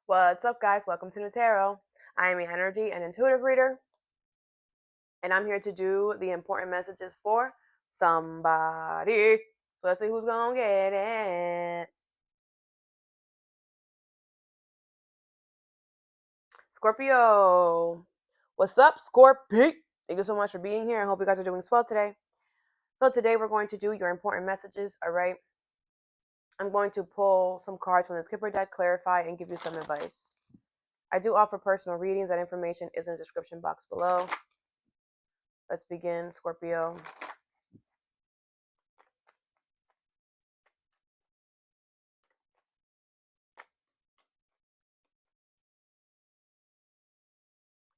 What's up, guys? Welcome to Nutarot. I am an energy and intuitive reader, and I'm here to do the important messages for somebody. So let's see who's gonna get it. Scorpio. What's up, Scorpio? Thank you so much for being here. I hope you guys are doing well today. So today we're going to do your important messages, all right? I'm going to pull some cards from the Skipper deck, clarify, and give you some advice. I do offer personal readings. That information is in the description box below. Let's begin, Scorpio.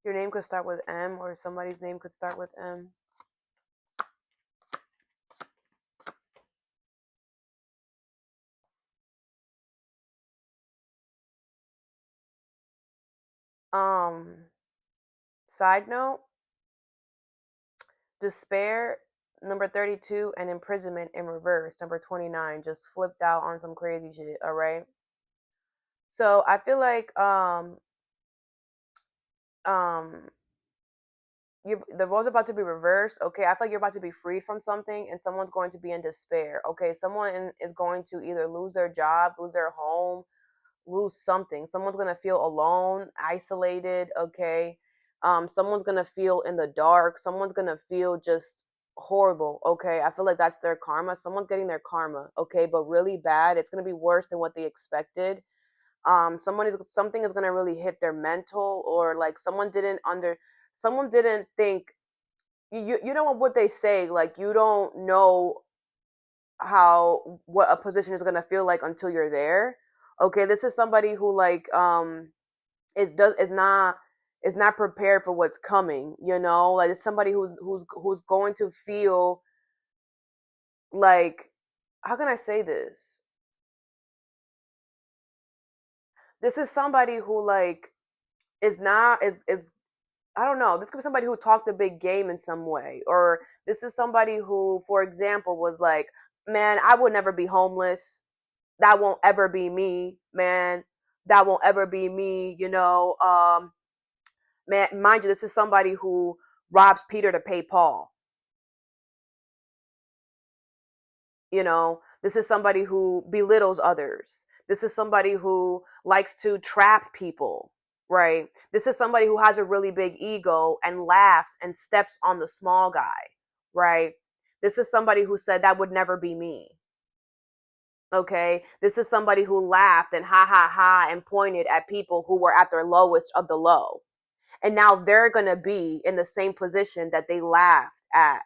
Your name could start with M, or somebody's name could start with M. Side note, despair, number 32, and imprisonment in reverse, number 29, just flipped out on some crazy shit, all right? So I feel like um the role's about to be reversed, okay? I feel like you're about to be freed from something, and someone's going to be in despair, okay? Someone is going to either lose their job, lose their home, lose something. Someone's gonna feel alone, isolated, okay? Someone's gonna feel in the dark. Someone's gonna feel just horrible, okay? I feel like that's their karma. Someone's getting their karma, okay? But really bad. It's gonna be worse than what they expected. Something is gonna really hit their mental, or like someone didn't think. You know what they say, like you don't know what a position is gonna feel like until you're there. Okay, this is somebody who like is not prepared for what's coming. You know, like it's somebody who's going to feel like, how can I say this? This is somebody who like is not is I don't know. This could be somebody who talked a big game in some way, or this is somebody who, for example, was like, "Man, I would never be homeless. That won't ever be me, man. That won't ever be me." You know, man, mind you, this is somebody who robs Peter to pay Paul. You know, this is somebody who belittles others. This is somebody who likes to trap people, right? This is somebody who has a really big ego and laughs and steps on the small guy, right? This is somebody who said that would never be me. Okay, this is somebody who laughed and ha ha ha and pointed at people who were at their lowest of the low. And now they're going to be in the same position that they laughed at.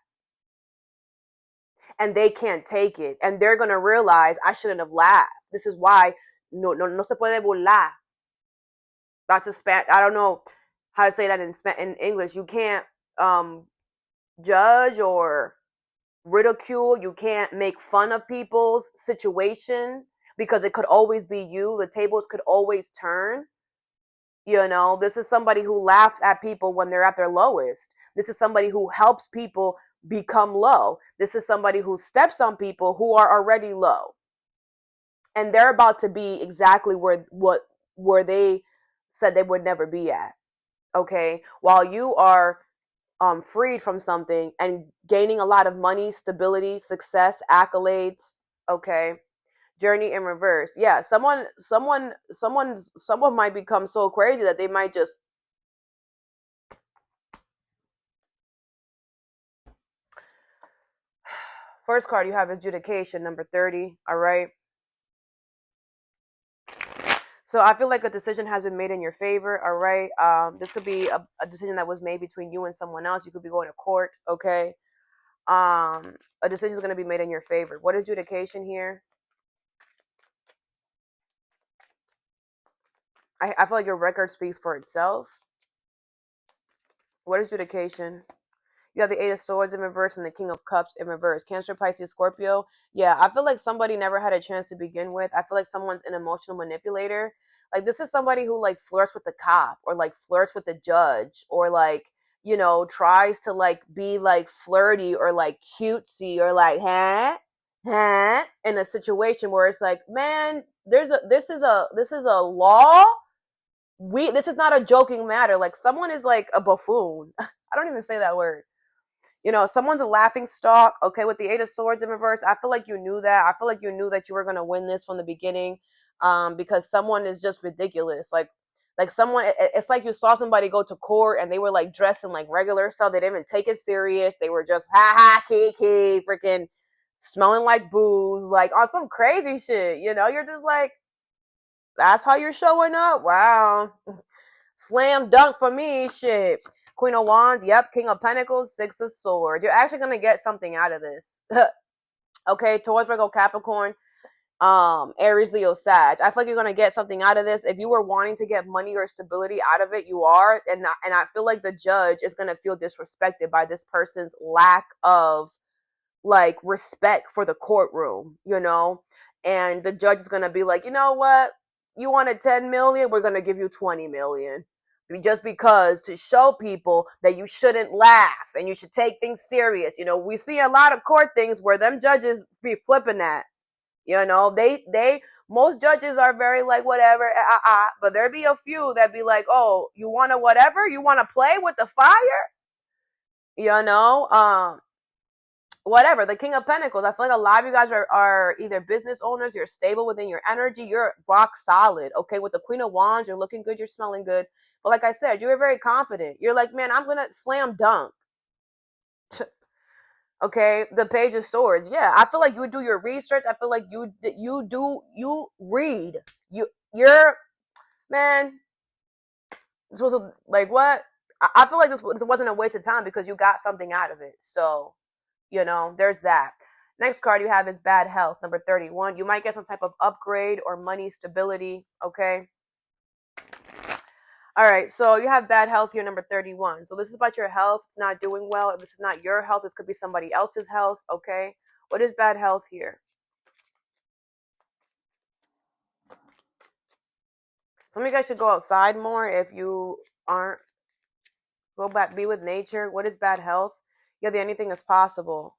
And they can't take it. And they're going to realize, I shouldn't have laughed. This is why no se puede burlar. That's I don't know how to say that in English. You can't judge or ridicule. You can't make fun of people's situation, because it could always be you. The tables could always turn. You know, this is somebody who laughs at people when they're at their lowest. This is somebody who helps people become low. This is somebody who steps on people who are already low. And they're about to be exactly where they said they would never be at. Okay? While you are freed from something and gaining a lot of money, stability, success, accolades, okay? Journey in reverse. Yeah, someone might become so crazy that they might just First card you have is adjudication, number 30, all right? So I feel like a decision has been made in your favor, all right? This could be a decision that was made between you and someone else. You could be going to court, okay? A decision is going to be made in your favor. What is adjudication here? I feel like your record speaks for itself. What is adjudication? You have the Eight of Swords in reverse and the King of Cups in reverse. Cancer, Pisces, Scorpio. Yeah, I feel like somebody never had a chance to begin with. I feel like someone's an emotional manipulator. Like, this is somebody who, like, flirts with the cop, or, like, flirts with the judge, or, like, you know, tries to, like, be, like, flirty or, like, cutesy, or, like, in a situation where it's like, man, this is a law This is not a joking matter. Like, someone is like a buffoon. I don't even say that word. Someone's a laughing stock. Okay, with the Eight of Swords in reverse, I feel like you knew that. I feel like you knew that you were gonna win this from the beginning, because someone is just ridiculous. Like someone, it's like you saw somebody go to court and they were like dressed in like regular stuff. They didn't even take it serious. They were just ha ha kiki, freaking smelling like booze, like on some crazy shit. You're just like, that's how you're showing up. Wow, slam dunk for me, shit. Queen of Wands, yep. King of Pentacles, Six of Swords. You're actually gonna get something out of this. Okay, Taurus, Virgo, Capricorn, Aries, Leo, Sag. I feel like you're gonna get something out of this. If you were wanting to get money or stability out of it, you are. And I feel like the judge is gonna feel disrespected by this person's lack of like respect for the courtroom, and the judge is gonna be like, you know what? You wanted 10 million, we're gonna give you 20 million. Just because, to show people that you shouldn't laugh and you should take things serious. We see a lot of court things where them judges be flipping that. They most judges are very like whatever, but there be a few that be like, oh, you want to whatever, you want to play with the fire, whatever. The King of Pentacles, I feel like a lot of you guys are either business owners, you're stable within your energy, you're rock solid. Okay, with the Queen of Wands, you're looking good, you're smelling good. But like I said, you were very confident. You're like, man, I'm gonna slam dunk. Okay, the Page of Swords. Yeah, I feel like you do your research. I feel like you read. You're man. Supposed to, like, what? I feel like this wasn't a waste of time because you got something out of it. So, there's that. Next card you have is bad health, number 31. You might get some type of upgrade or money stability. Okay. All right, so you have bad health here, number 31. So this is about your health. It's not doing well. If this is not your health, this could be somebody else's health, okay? What is bad health here? Some of you guys should go outside more if you aren't. Go back, be with nature. What is bad health? Yeah, the anything is possible.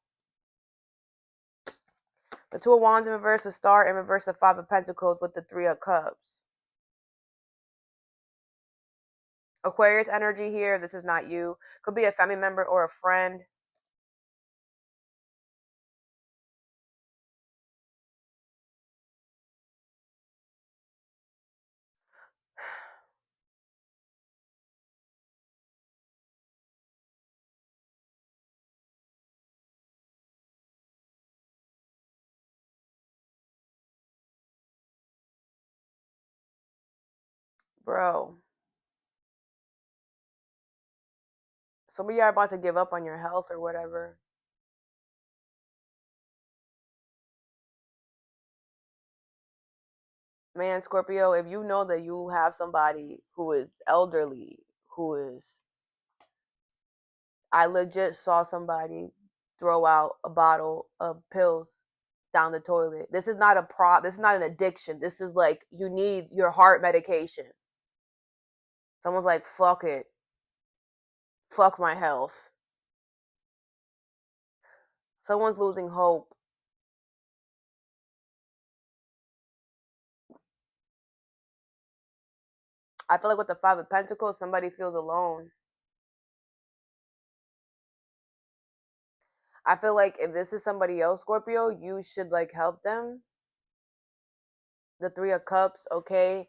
The Two of Wands in reverse, the Star in reverse, the Five of Pentacles with the Three of Cups. Aquarius energy here. This is not you. Could be a family member or a friend. Bro. Some of you are about to give up on your health or whatever. Man, Scorpio, if you know that you have somebody who is elderly, who is, I legit saw somebody throw out a bottle of pills down the toilet. This is not this is not an addiction. This is like, you need your heart medication. Someone's like, fuck it. Fuck my health. Someone's losing hope. I feel like with the Five of Pentacles, somebody feels alone. I feel like if this is somebody else, Scorpio, you should like help them. The Three of Cups, okay.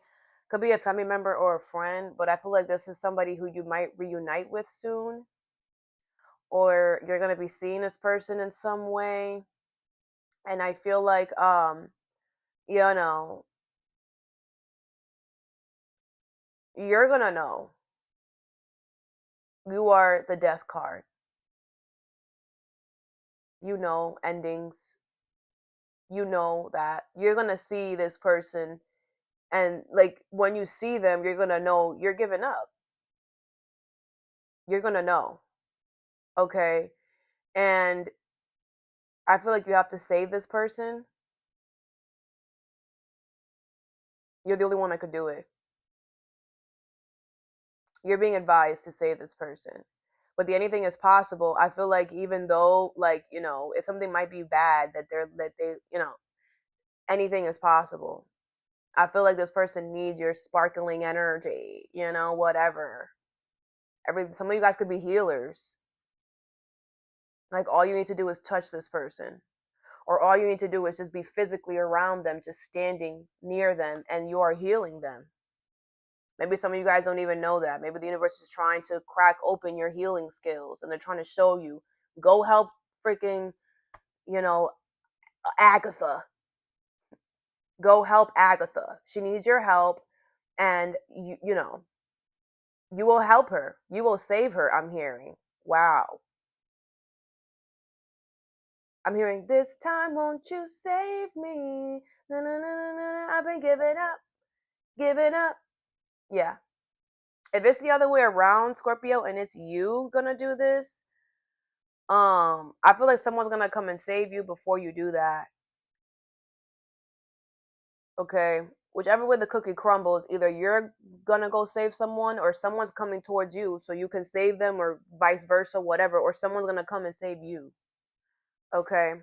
Could be a family member or a friend, but I feel like this is somebody who you might reunite with soon. Or you're going to be seeing this person in some way. And I feel like, you're going to know. You are the Death card. Endings. That you're going to see this person, and like when you see them, you're going to know you're giving up. You're going to know. Okay? And I feel like you have to save this person. You're the only one that could do it. You're being advised to save this person. But the anything is possible. I feel like even though, like, if something might be bad, that they, anything is possible. I feel like this person needs your sparkling energy, you know, whatever. Some of you guys could be healers. Like, all you need to do is touch this person. Or all you need to do is just be physically around them, just standing near them, and you are healing them. Maybe some of you guys don't even know that. Maybe the universe is trying to crack open your healing skills, and they're trying to show you, go help freaking, you know, Agatha. Go help Agatha. She needs your help, and you know, you will help her. You will save her, I'm hearing. Wow. I'm hearing, this time won't you save me? Na, na, na, na, na. I've been giving up. Giving up. Yeah. If it's the other way around, Scorpio, and it's you gonna do this, I feel like someone's gonna come and save you before you do that. Okay? Whichever way the cookie crumbles, either you're gonna go save someone or someone's coming towards you so you can save them, or vice versa, whatever, or someone's gonna come and save you. Okay?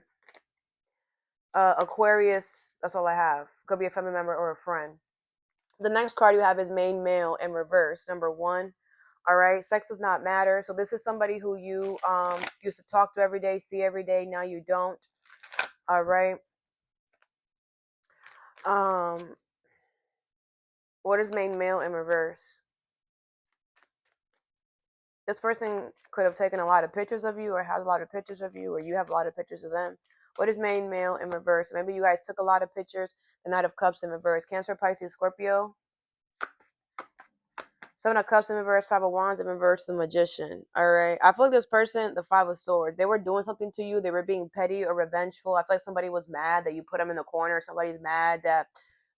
Aquarius, that's all I have. Could be a family member or a friend. The next card you have is main male in reverse, number 1. All right, sex does not matter. So this is somebody who you used to talk to every day, see every day. Now you don't. All right. What is main male in reverse? This person could have taken a lot of pictures of you, or has a lot of pictures of you, or you have a lot of pictures of them. What is main male in reverse? Maybe you guys took a lot of pictures. The Knight of Cups in reverse. Cancer, Pisces, Scorpio. 7 of Cups in reverse, 5 of Wands in reverse, the Magician. All right. I feel like this person, the 5 of Swords, they were doing something to you. They were being petty or revengeful. I feel like somebody was mad that you put them in the corner. Somebody's mad that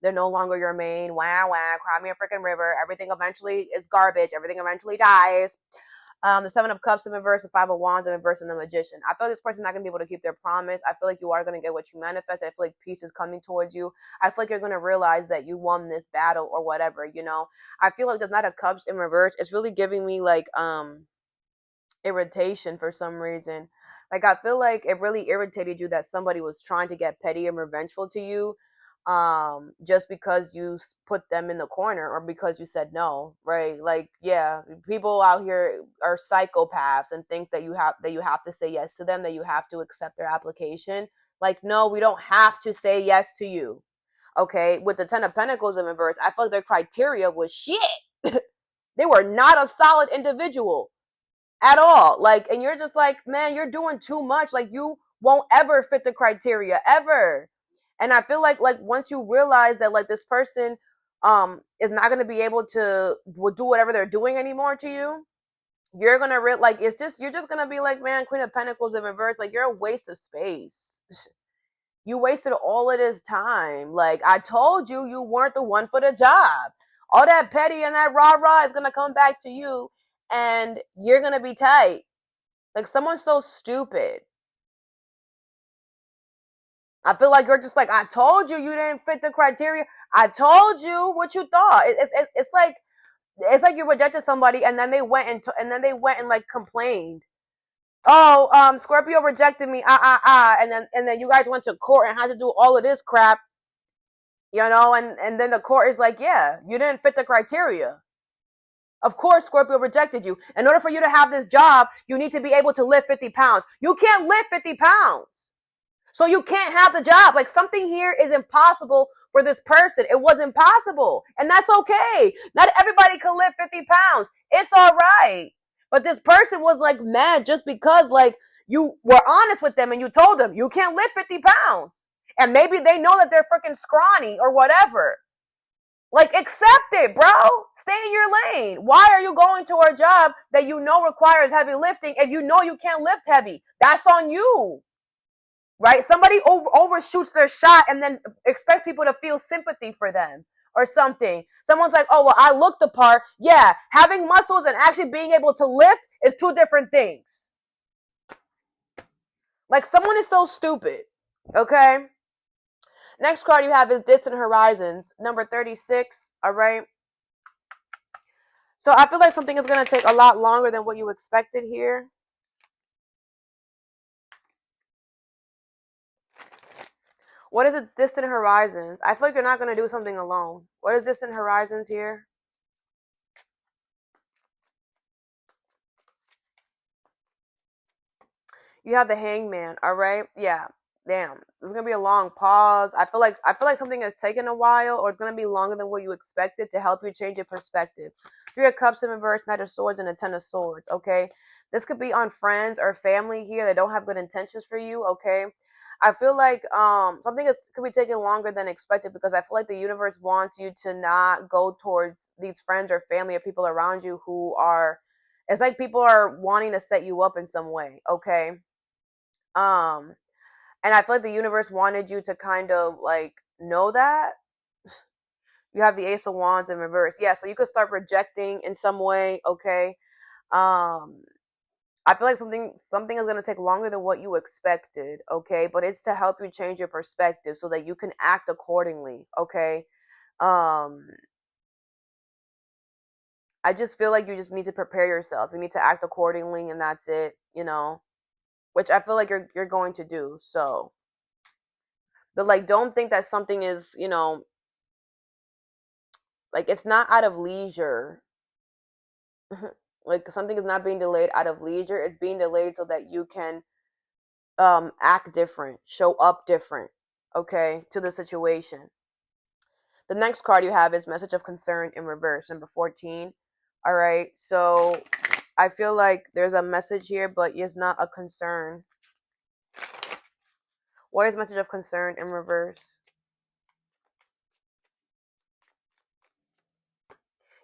they're no longer your main. Wah, wah, cry me a freaking river. Everything eventually is garbage. Everything eventually dies. The 7 of Cups in reverse, the 5 of Wands in reverse, and the Magician. I feel like this person's not going to be able to keep their promise. I feel like you are going to get what you manifest. I feel like peace is coming towards you. I feel like you're going to realize that you won this battle or whatever, you know. I feel like the Knight of Cups in reverse, it's really giving me like irritation for some reason. Like, I feel like it really irritated you that somebody was trying to get petty and revengeful to you, just because you put them in the corner or because you said no, right? Like, yeah, people out here are psychopaths and think that you have to say yes to them, that you have to accept their application. Like, no, we don't have to say yes to you. Okay, with the 10 of Pentacles in reverse, I feel like their criteria was shit. They were not a solid individual at all. Like, and you're just like, man, you're doing too much. Like, you won't ever fit the criteria ever. And I feel like once you realize that like this person is not going to be able to do whatever they're doing anymore to you, you're going to like, you're just going to be like, man, Queen of Pentacles in reverse, like, you're a waste of space. You wasted all of this time. Like, I told you, you weren't the one for the job. All that petty and that rah-rah is going to come back to you, and you're going to be tight. Like, someone's so stupid. I feel like you're just like, I told you didn't fit the criteria. I told you what you thought. It's like you rejected somebody and then they went and like complained. Oh, Scorpio rejected me. And then you guys went to court and had to do all of this crap. You know, and then the court is like, yeah, you didn't fit the criteria. Of course, Scorpio rejected you. In order for you to have this job, you need to be able to lift 50 pounds. You can't lift 50 pounds. So you can't have the job. Like, something here is impossible for this person. It was impossible. And that's okay. Not everybody can lift 50 pounds. It's all right. But this person was like mad just because like you were honest with them and you told them you can't lift 50 pounds. And maybe they know that they're freaking scrawny or whatever. Like, accept it, bro. Stay in your lane. Why are you going to a job that you know requires heavy lifting if you know you can't lift heavy? That's on you. Right? Somebody overshoots their shot and then expect people to feel sympathy for them or something. Someone's like, oh, well, I look the part. Yeah, having muscles and actually being able to lift is two different things. Like, someone is so stupid. Okay? Next card you have is Distant Horizons, number 36. All right? So I feel like something is going to take a lot longer than what you expected here. What is it? Distant horizons. I feel like you're not going to do something alone. What is distant horizons here? You have the hangman, all right? Yeah. Damn. There's gonna be a long pause. I feel like something has taken a while, or it's gonna be longer than what you expected to help you change your perspective. Three of Cups in reverse, Knight of Swords, and a Ten of Swords. Okay. This could be on friends or family here that don't have good intentions for you. Okay. I feel like something could be taking longer than expected because I feel like the universe wants you to not go towards these friends or family or people around you who are. It's like people are wanting to set you up in some way. Okay. Um, and I feel like the universe wanted you to kind of like know that. You have the Ace of Wands in reverse. Yeah, so you could start rejecting in some way, okay? Um, I feel like something is gonna take longer than what you expected, okay? But it's to help you change your perspective so that you can act accordingly, okay? Um, I just feel like you just need to prepare yourself. You need to act accordingly and that's it. Which I feel like you're going to do. So, but like don't think that something is, like it's not out of leisure. Like something is not being delayed out of leisure. It's being delayed so that you can act different, show up different, okay, to the situation. The next card you have is Message of Concern in reverse, number 14. All right. So I feel like there's a message here, but it's not a concern. What is Message of Concern in reverse?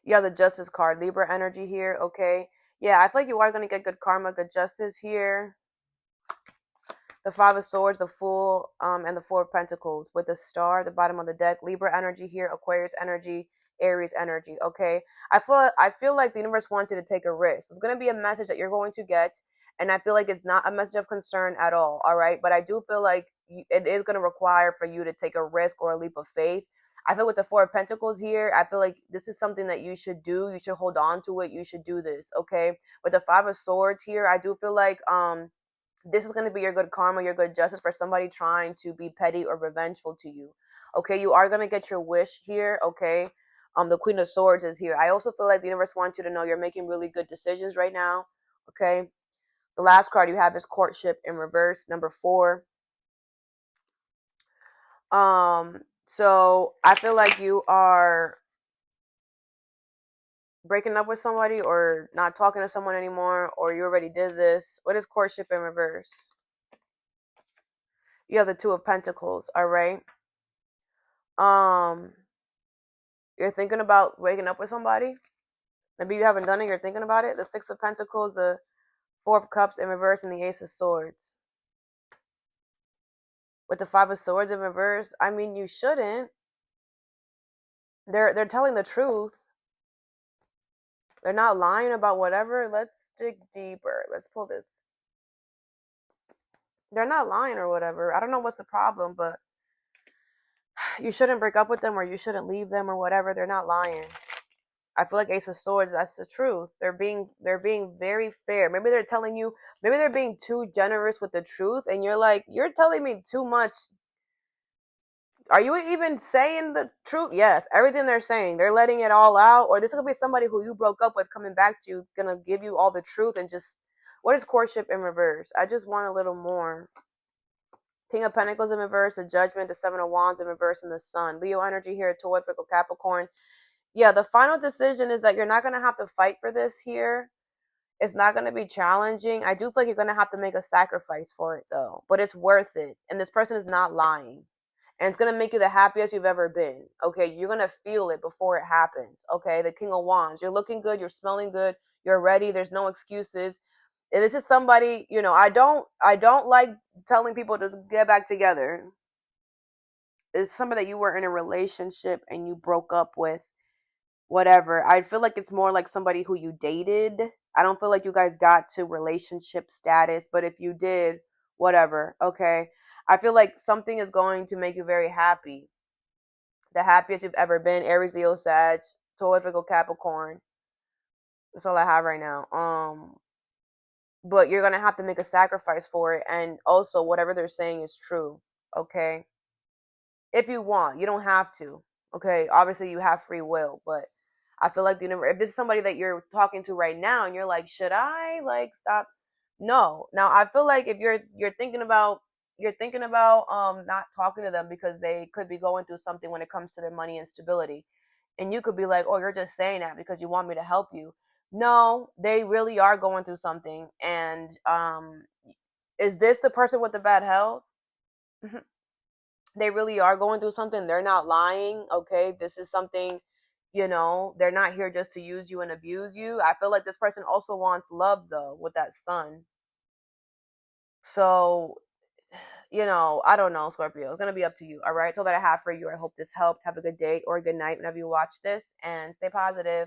You have the Justice card, Libra energy here, okay? Yeah, I feel like you are going to get good karma, good justice here. The Five of Swords, the Fool, and the Four of Pentacles with the Star at the bottom of the deck. Libra energy here, Aquarius energy, Aries energy, okay? I feel like the universe wants you to take a risk. It's going to be a message that you're going to get, and I feel like it's not a message of concern at all right? But I do feel like it is going to require for you to take a risk or a leap of faith. I feel with the Four of Pentacles here, I feel like this is something that you should do. You should hold on to it. You should do this, okay? With the Five of Swords here, I do feel like this is going to be your good karma, your good justice for somebody trying to be petty or revengeful to you. Okay, you are going to get your wish here, okay? The Queen of Swords is here. I also feel like the universe wants you to know you're making really good decisions right now, okay? The last card you have is Courtship in reverse, number 4. So I feel like you are breaking up with somebody or not talking to someone anymore, or you already did this. What is Courtship in reverse? You have the Two of Pentacles, all right? Um, you're thinking about waking up with somebody. Maybe you haven't done it. You're thinking about it. The Six of Pentacles, the Four of Cups in reverse, and the Ace of Swords. With the Five of Swords in reverse, I mean, you shouldn't. They're telling the truth. They're not lying about whatever. Let's dig deeper. Let's pull this. They're not lying or whatever. I don't know what's the problem, but you shouldn't break up with them or you shouldn't leave them or whatever. They're not lying. I feel like Ace of Swords, that's the truth. They're being very fair. Maybe they're telling you, maybe they're being too generous with the truth, and you're like, you're telling me too much. Are you even saying the truth? Yes, everything they're saying, they're letting it all out. Or this could be somebody who you broke up with coming back to you, gonna give you all the truth and just what is Courtship in reverse? I just want a little more. King of Pentacles in reverse, the Judgment, the Seven of Wands in reverse, and the Sun. Leo energy here, Taurus, Virgo, Capricorn. Yeah, the final decision is that you're not going to have to fight for this here. It's not going to be challenging. I do feel like you're going to have to make a sacrifice for it, though. But it's worth it. And this person is not lying. And it's going to make you the happiest you've ever been. Okay, you're going to feel it before it happens. Okay, the King of Wands. You're looking good. You're smelling good. You're ready. There's no excuses. And this is somebody, I don't like telling people to get back together. It's somebody that you were in a relationship and you broke up with, whatever. I feel like it's more like somebody who you dated. I don't feel like you guys got to relationship status, but if you did, whatever, okay? I feel like something is going to make you very happy. The happiest you've ever been. Aries, Leo, Sag, Taurus, Virgo, Capricorn. That's all I have right now. But you're gonna have to make a sacrifice for it, and also whatever they're saying is true, okay? if you want. You don't have to. Okay, obviously you have free will, but I feel like the universe. If this is somebody that you're talking to right now, and you're like, should I like stop? No. Now I feel like if you're thinking about not talking to them because they could be going through something when it comes to their money and stability, and you could be like, oh, you're just saying that because you want me to help you. No, they really are going through something, and is this the person with the bad health? They really are going through something. They're not lying. Okay, this is something, they're not here just to use you and abuse you. I feel like this person also wants love though, with that sun. So, I don't know, Scorpio. It's gonna be up to you. All right, so that I have for you. I hope this helped. Have a good day or a good night whenever you watch this, and stay positive.